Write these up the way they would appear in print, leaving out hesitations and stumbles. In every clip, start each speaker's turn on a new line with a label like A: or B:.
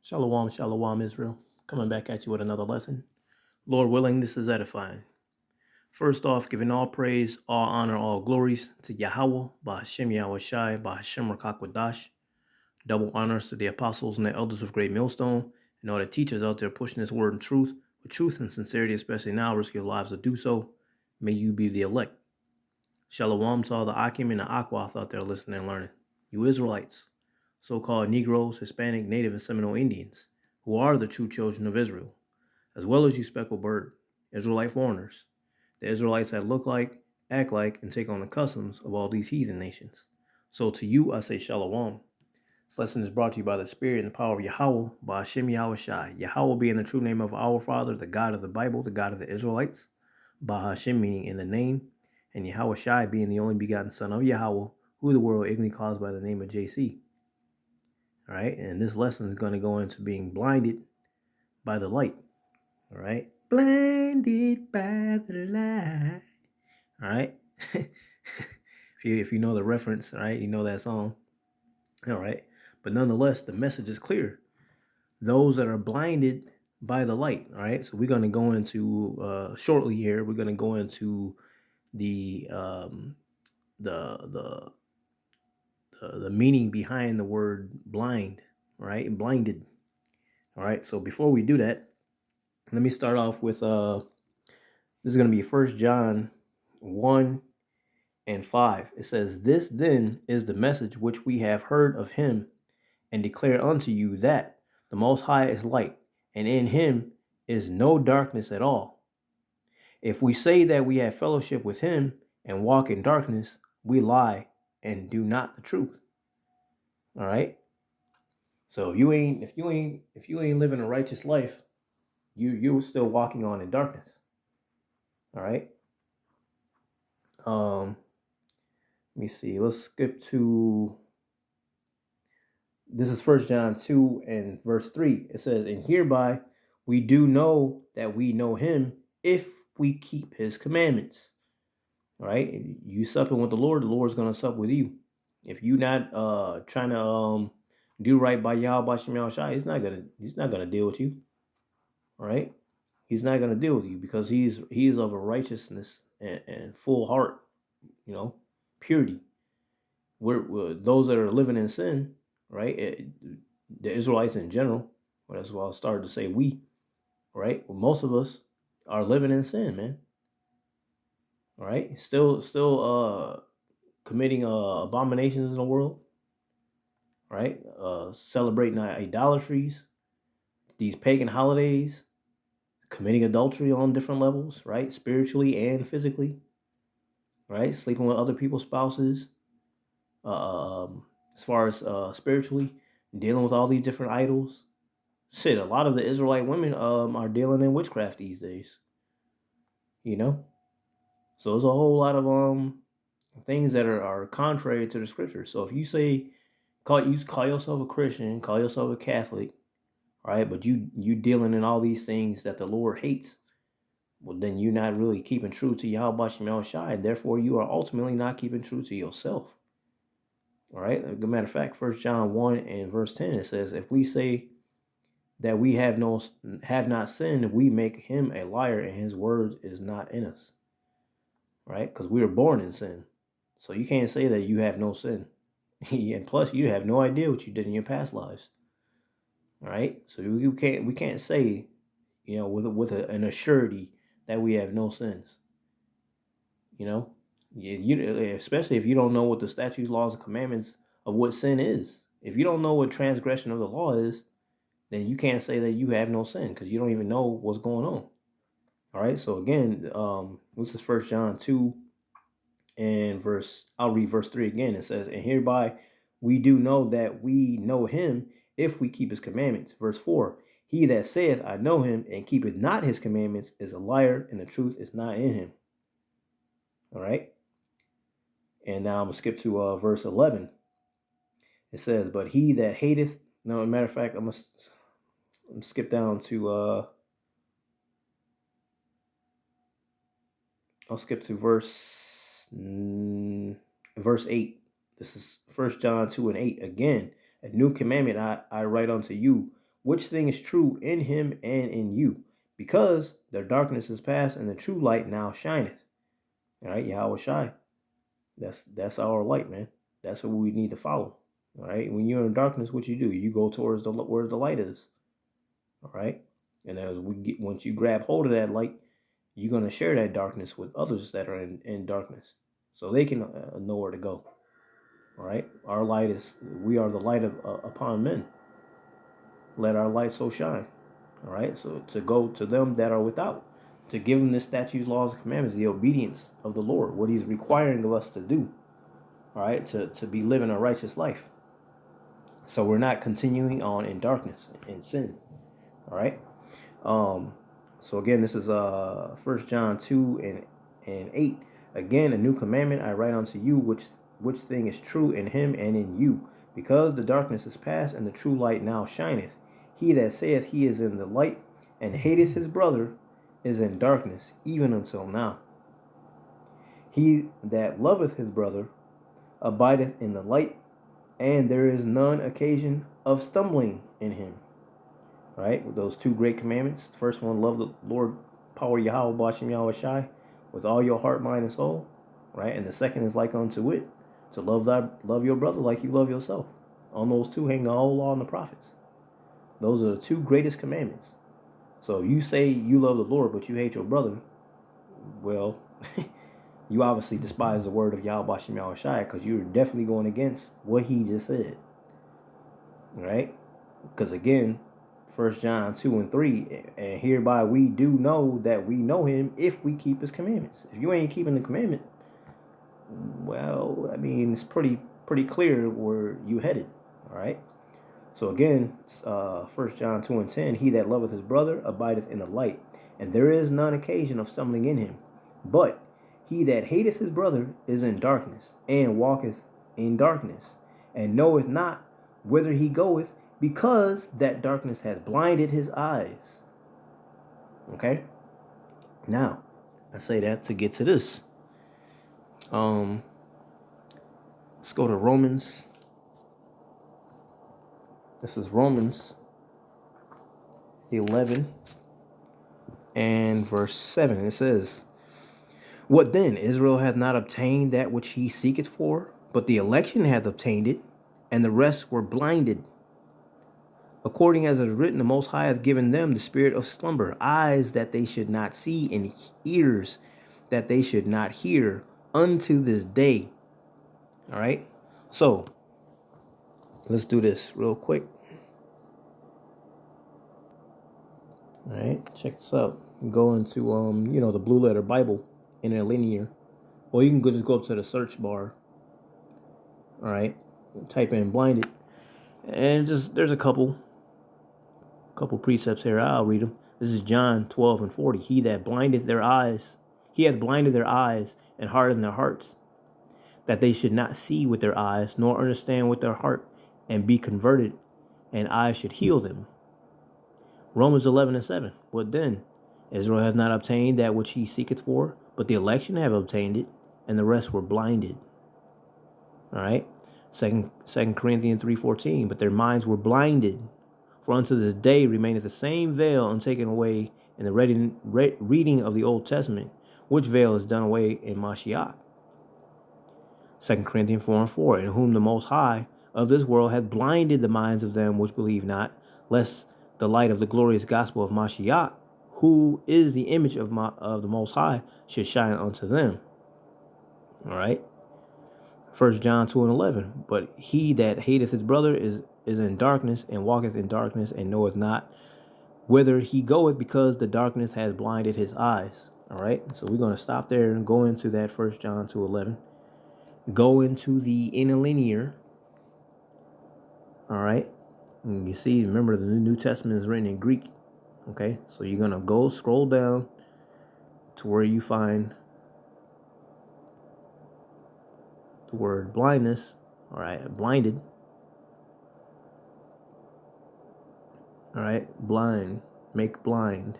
A: Shalom, shalom, Israel. Coming back at you with another lesson. Lord willing, this is edifying. First off, giving all praise, all honor, all glories to Yahweh, Bahashem Yahweh Shai, Bahashem Rakakwadash. Double honors to the apostles and the elders of Great Millstone, and all the teachers out there pushing this word in truth, with truth and sincerity, especially now, risk your lives to do so. May you be the elect. Shalom to all the Akim and the Akwath out there listening and learning. You Israelites, so-called Negroes, Hispanic, Native, and Seminole Indians, who are the true children of Israel, as well as you speckled bird, Israelite foreigners, the Israelites that look like, act like, and take on the customs of all these heathen nations. So to you I say Shalom. This lesson is brought to you by the Spirit and the power of Yahweh, by Hashem Yahweh Shai. Yahweh being the true name of our Father, the God of the Bible, the God of the Israelites, by Hashem meaning in the name, and Yahweh Shai being the only begotten Son of Yahweh, who the world ignorantly calls by the name of JC. All right, and this lesson is going to go into being blinded by the light. All right, blinded by the light. All right, if you know the reference, all right, you know that song. All right, but nonetheless, the message is clear. Those that are blinded by the light. All right, so we're going to go into shortly here. We're going to go into the meaning behind the word blind, right? Blinded. All right. So before we do that, let me start off with this is going to be 1 John 1 and 5. It says, "This then is the message which we have heard of him and declare unto you, that the Most High is light, and in him is no darkness at all. If we say that we have fellowship with him and walk in darkness, we lie and do not the truth." All right. So if you ain't living a righteous life, you're still walking on in darkness. All right. Let me see. Let's skip to. This is 1 John 2 and verse 3. It says, "And hereby we do know that we know him, if we keep his commandments." All right. You supping with the Lord's gonna sup with you. If you not trying to do right by Yahweh Shem Yahweh Shai, he's not gonna deal with you. All right. He's not gonna deal with you because he's of a righteousness and full heart, purity. We're those that are living in sin, right? The Israelites in general, that's why I started to say we, right? Well, most of us are living in sin, man. All right, still committing abominations in the world, right? Celebrating idolatries, these pagan holidays, committing adultery on different levels, right? Spiritually and physically, right? Sleeping with other people's spouses. As far as spiritually, dealing with all these different idols. Shit, a lot of the Israelite women are dealing in witchcraft these days. So there's a whole lot of things that are contrary to the scripture. So if you say call yourself a Christian, call yourself a Catholic, right? But you dealing in all these things that the Lord hates, well, then you're not really keeping true to Yahweh Shem Yahweh Shai. Therefore, you are ultimately not keeping true to yourself. All right. As a matter of fact, 1 John 1 and verse 10, it says, "If we say that we have not sinned, we make him a liar, and his word is not in us." Right? Because we were born in sin. So you can't say that you have no sin. And plus, you have no idea what you did in your past lives. All right? So we can't say, with an assurity that we have no sins. Especially if you don't know what the statutes, laws, and commandments of what sin is. If you don't know what transgression of the law is, then you can't say that you have no sin because you don't even know what's going on. All right. So again, this is 1 John 2 and I'll read verse 3 again. It says, "And hereby we do know that we know him, if we keep his commandments." Verse 4, "He that saith, I know him, and keepeth not his commandments, is a liar, and the truth is not in him." All right. And now I'm going to skip to verse 11. It says, "But he that hateth," no, matter of fact, I'm going to skip down to, I'll skip to verse 8. This is 1 John 2 and 8. "Again, a new commandment I write unto you, which thing is true in him and in you, because the darkness is past and the true light now shineth. All right, Yahweh Shai. That's our light, man. That's what we need to follow. All right. When you're in darkness, what you do? You go towards where the light is. All right. And once you grab hold of that light, you're gonna share that darkness with others that are in darkness, so they can know where to go. All right. Our light is we are the light of upon men. Let our light so shine. All right. So to go to them that are without, to give them the statutes, laws, and commandments, the obedience of the Lord, what He's requiring of us to do. All right, to be living a righteous life. So we're not continuing on in darkness, in sin. All right. So again, this is 1 John 2 and 8. Again, a new commandment I write unto you, which thing is true in him and in you, because the darkness is past and the true light now shineth. He that saith he is in the light and hateth his brother is in darkness, even until now. He that loveth his brother abideth in the light, and there is none occasion of stumbling in him. Right? With those two great commandments. The first one, love the Lord, power Yahweh, Bashem Yahweh Shai, with all your heart, mind, and soul. Right? And the second is like unto it, to love your brother like you love yourself. On those two hang the whole law and the prophets. Those are the two greatest commandments. So if you say you love the Lord, but you hate your brother, well, you obviously despise the word of Yahweh Bashem Yahweh Shai, because you're definitely going against what he just said. Right? Because again, 1 John 2 and 3, and hereby we do know that we know him if we keep his commandments. If you ain't keeping the commandment, well, I mean, it's pretty clear where you headed. All right. So again, 1 John 2 and 10, he that loveth his brother abideth in the light, and there is none occasion of stumbling in him. But he that hateth his brother is in darkness, and walketh in darkness, and knoweth not whither he goeth, because that darkness has blinded his eyes. Okay? Now, I say that to get to this. Let's go to Romans. This is Romans 11 and verse 7. It says, what then? Israel hath not obtained that which he seeketh for, but the election hath obtained it, and the rest were blinded. According as it is written, the Most High hath given them the spirit of slumber, eyes that they should not see, and ears that they should not hear, unto this day. All right? So, let's do this real quick. All right, check this out. Go into, the Blue Letter Bible Interlinear, or you can just go up to the search bar. All right, type in blinded, and there's a couple precepts here. I'll read them. This is John 12 and 40. He hath blinded their eyes and hardened their hearts, that they should not see with their eyes, nor understand with their heart, and be converted, and I should heal them. Romans 11 and 7. What then? Israel hath not obtained that which he seeketh for, but the election have obtained it, and the rest were blinded. All right. 2 Corinthians 3:14. But their minds were blinded. For unto this day remaineth the same veil untaken away in the reading of the Old Testament, which veil is done away in Mashiach. 2 Corinthians 4 and 4. In whom the Most High of this world hath blinded the minds of them which believe not, lest the light of the glorious gospel of Mashiach, who is the image of the Most High, should shine unto them. All right. 1 John 2 and 11. But he that hateth his brother is in darkness, and walketh in darkness, and knoweth not whither he goeth, because the darkness has blinded his eyes. All right. So we're going to stop there and go into that 1 John 2:11. Go into the interlinear. All right. And you see, remember, the New Testament is written in Greek. Okay. So you're going to scroll down to where you find the word blindness. All right. Blinded. All right. Blind. Make blind.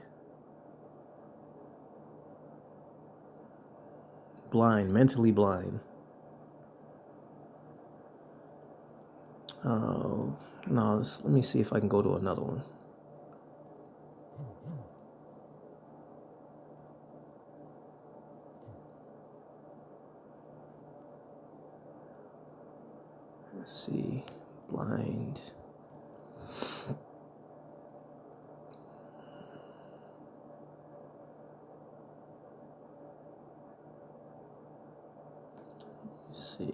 A: Blind. Mentally blind. No, let me see if I can go to another one. Let's see. Blind. Let's see.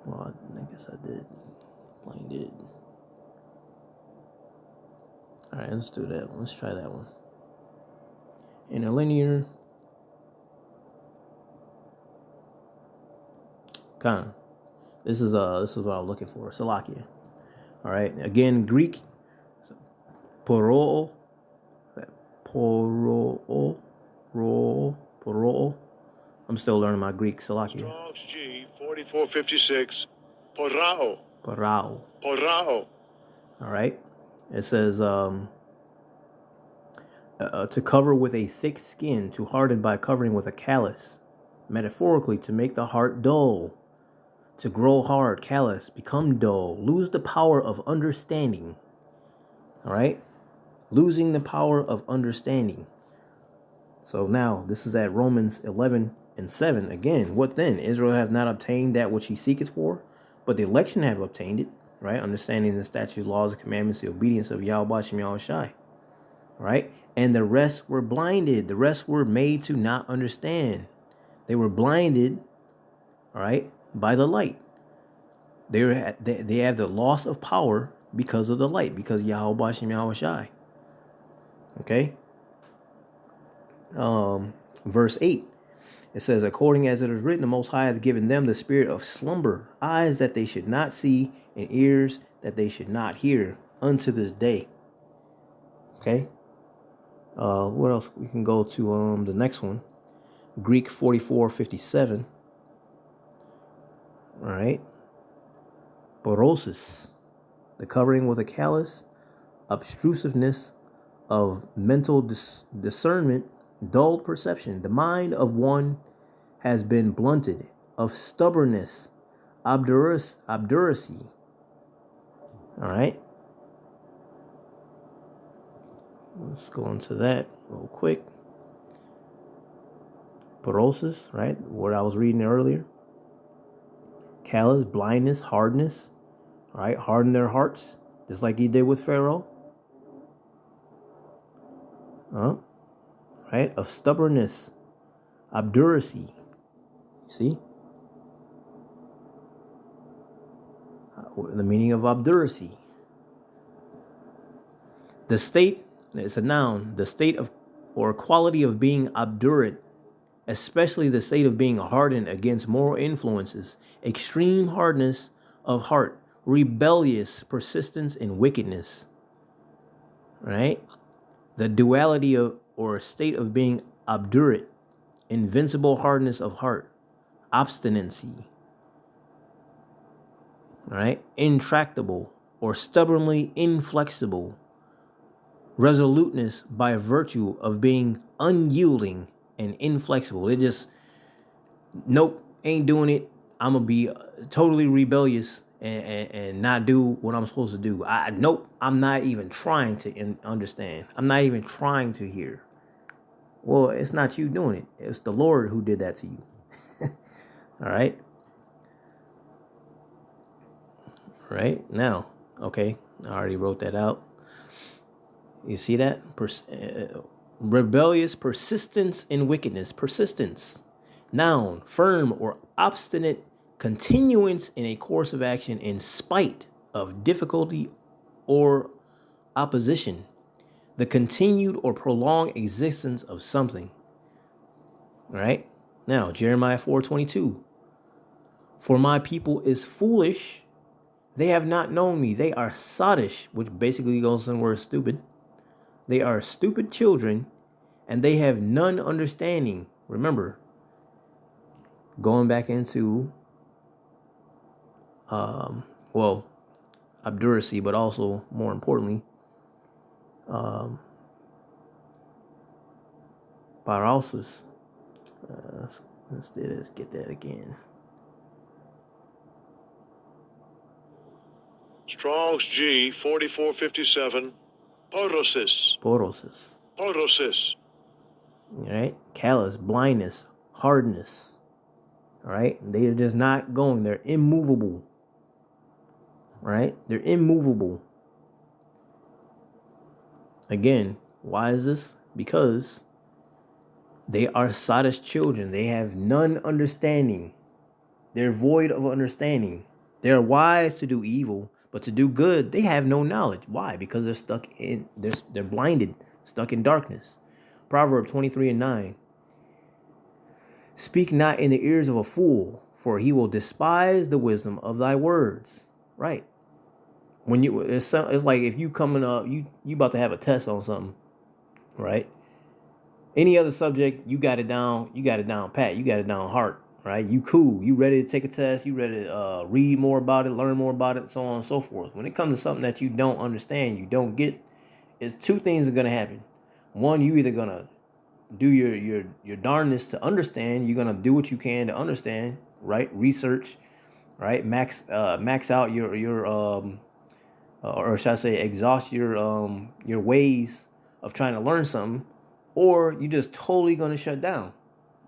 A: Well, I guess I did. Blinded. Alright, let's do that. Let's try that one. In a linear. Kind of. This is what I'm looking for. Salakia. Alright. Again, Greek. Poroo. I'm still learning my Greek. Salakia.
B: Strong's G 4456. Porao.
A: All right. It says to cover with a thick skin, to harden by covering with a callus. Metaphorically, to make the heart dull, to grow hard, callous, become dull, lose the power of understanding. All right. Losing the power of understanding. So now this is at Romans 11:7. Again, what then? Israel have not obtained that which he seeketh for, but the election have obtained it, right? Understanding the statutes, laws, and commandments, the obedience of Yahweh Shem Yahushai, right? And the rest were blinded. The rest were made to not understand. They were blinded, all right, by the light. They have the loss of power because of the light, because of Yahweh Shem Yahushai. Okay. Verse 8. It says, according as it is written, the Most High hath given them the spirit of slumber, eyes that they should not see, and ears that they should not hear, unto this day. Okay. What else? We can go to the next one. Greek 44:57. All right. Porosis, the covering with a callus, obtrusiveness of mental discernment, dulled perception. The mind of one has been blunted, of stubbornness, obduracy. All right. Let's go into that real quick. Porosis, right? What I was reading earlier. Callous, blindness, hardness. All right. Harden their hearts, just like he did with Pharaoh. Right? Of stubbornness, obduracy. See? The meaning of obduracy. The state, it's a noun, the state of or quality of being obdurate, especially the state of being hardened against moral influences, extreme hardness of heart, rebellious persistence in wickedness. Right? The duality of or state of being obdurate, invincible hardness of heart, obstinacy. Right? Intractable or stubbornly inflexible. Resoluteness by virtue of being unyielding and inflexible. They just, nope, ain't doing it. I'm going to be totally rebellious and not do what I'm supposed to do. Nope, I'm not even trying to understand. I'm not even trying to hear. Well, it's not you doing it. It's the Lord who did that to you. All right. Right now. Okay. I already wrote that out. You see that? Rebellious persistence in wickedness. Persistence. Noun, firm or obstinate continuance in a course of action in spite of difficulty or opposition. The continued or prolonged existence of something. All right. Now, Jeremiah 4:22. For my people is foolish. They have not known me. They are sottish, which basically goes in the word stupid. They are stupid children, and they have none understanding. Remember, going back into, obduracy, but also, more importantly, parousis. Let's get that again.
B: Strong's G 4457. Porosis. porosis.
A: All right? Callous, blindness, hardness. All right? They are just not going. They're immovable. Right? They're immovable. Again, why is this? Because they are sadish children. They have none understanding. They're void of understanding. They're wise to do evil, but to do good, they have no knowledge. Why? Because they're stuck in, they're blinded, stuck in darkness. Proverbs 23:9. Speak not in the ears of a fool, for he will despise the wisdom of thy words. Right. When you, it's like if you coming up, you about to have a test on something, right? Any other subject, you got it down pat, you got it down heart, right? You cool, you ready to take a test, you ready to read more about it, learn more about it, so on and so forth. When it comes to something that you don't understand, you don't get, it's two things are gonna happen. One, you either gonna do your darndest to understand, you're gonna do what you can to understand, right? Research, right? Max out your or should I say exhaust your ways of trying to learn something, or you're just totally going to shut down.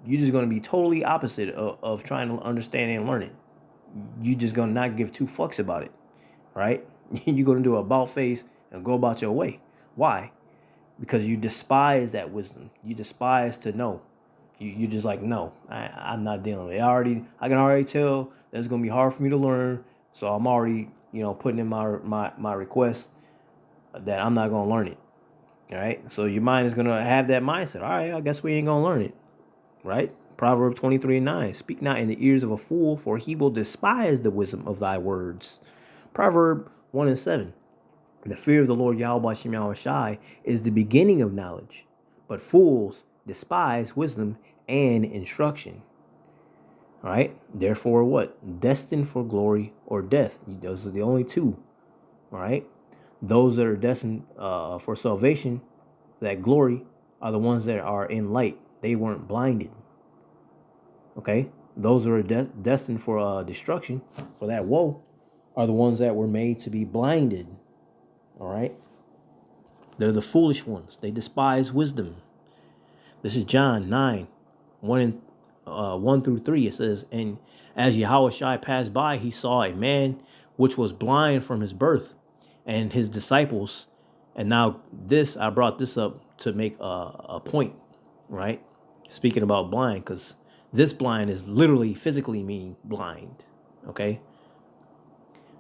A: You're just going to be totally opposite of trying to understand and learn it. You're just going to not give two fucks about it, right? You're going to do a about face and go about your way. Why? Because you despise that wisdom. You despise to know. You just like, no, I'm not dealing with it. I can already tell that it's going to be hard for me to learn, so I'm already, putting in my request that I'm not going to learn it. All right. So your mind is going to have that mindset. All right, I guess we ain't going to learn it. Right. Proverbs 23:9. Speak not in the ears of a fool, for he will despise the wisdom of thy words. Proverb 1:7. The fear of the Lord Yahweh Shem Yahweh Shai is the beginning of knowledge, but fools despise wisdom and instruction. All right. Therefore, what? Destined for glory or death. Those are the only two. All right. Those that are destined for salvation, that glory, are the ones that are in light. They weren't blinded. Okay. Those that are destined for destruction, for that woe, are the ones that were made to be blinded. All right. They're the foolish ones. They despise wisdom. This is John 9, 1 through 3. It says, and as Yahushua passed by, he saw a man which was blind from his birth, and his disciples. And now this, I brought this up to make a point, right? Speaking about blind, because this blind is literally physically meaning blind. Okay.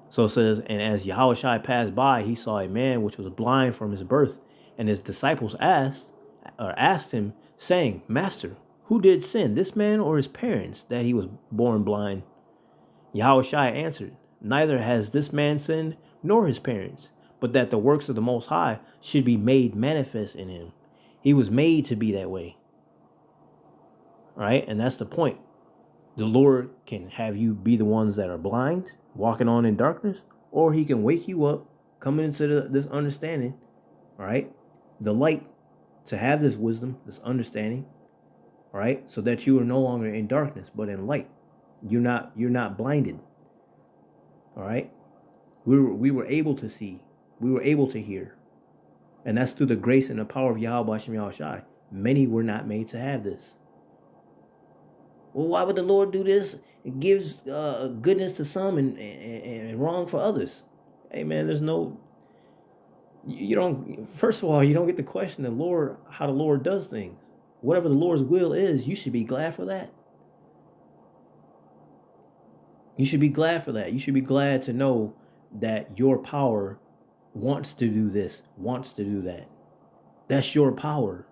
A: So it says, and as Yahushua passed by, he saw a man which was blind from his birth, and his disciples asked him, saying, Master, who did sin, this man or his parents, that he was born blind? Yahushua answered, neither has this man sinned nor his parents, but that the works of the Most High should be made manifest in him. He was made to be that way. All right, and that's the point. The Lord can have you be the ones that are blind, walking on in darkness, or he can wake you up, coming into this understanding, all right, the light, to have this wisdom, this understanding, all right, so that you are no longer in darkness, but in light. You're not blinded. All right. We were able to see. We were able to hear. And that's through the grace and the power of Yahweh Shem Yahweh Shai. Many were not made to have this. Well, why would the Lord do this? It gives goodness to some and wrong for others. Hey, man, there's no... You don't... First of all, you don't get to question the Lord, how the Lord does things. Whatever the Lord's will is, you should be glad for that. You should be glad for that. You should be glad to know that your power wants to do this, wants to do that. That's your power.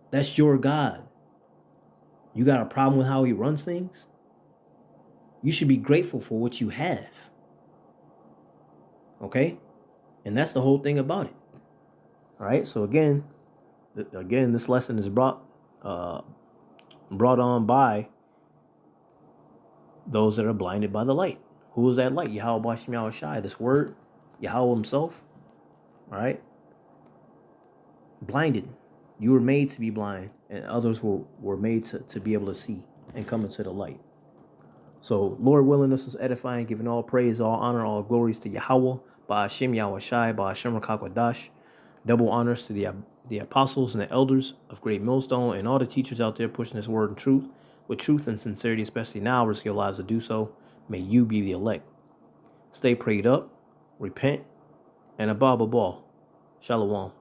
A: That's your God. You got a problem with how he runs things? You should be grateful for what you have. Okay? And that's the whole thing about it. All right? So again, this lesson is brought on by those that are blinded by the light. Who is that light? Yahweh Shem Yahweh Shai. This word, Yahweh himself. All right? Blinded. You were made to be blind, and others were made to be able to see and come into the light. So, Lord willing, this is edifying, giving all praise, all honor, all glories to Yahweh, by Hashem Yahweh Shai, by Hashem Rakakwadash. Double honors to the apostles and the elders of Great Millstone and all the teachers out there pushing this word and truth with truth and sincerity, especially now, risk your lives to do so. May you be the elect. Stay prayed up, repent, and above all, shalom.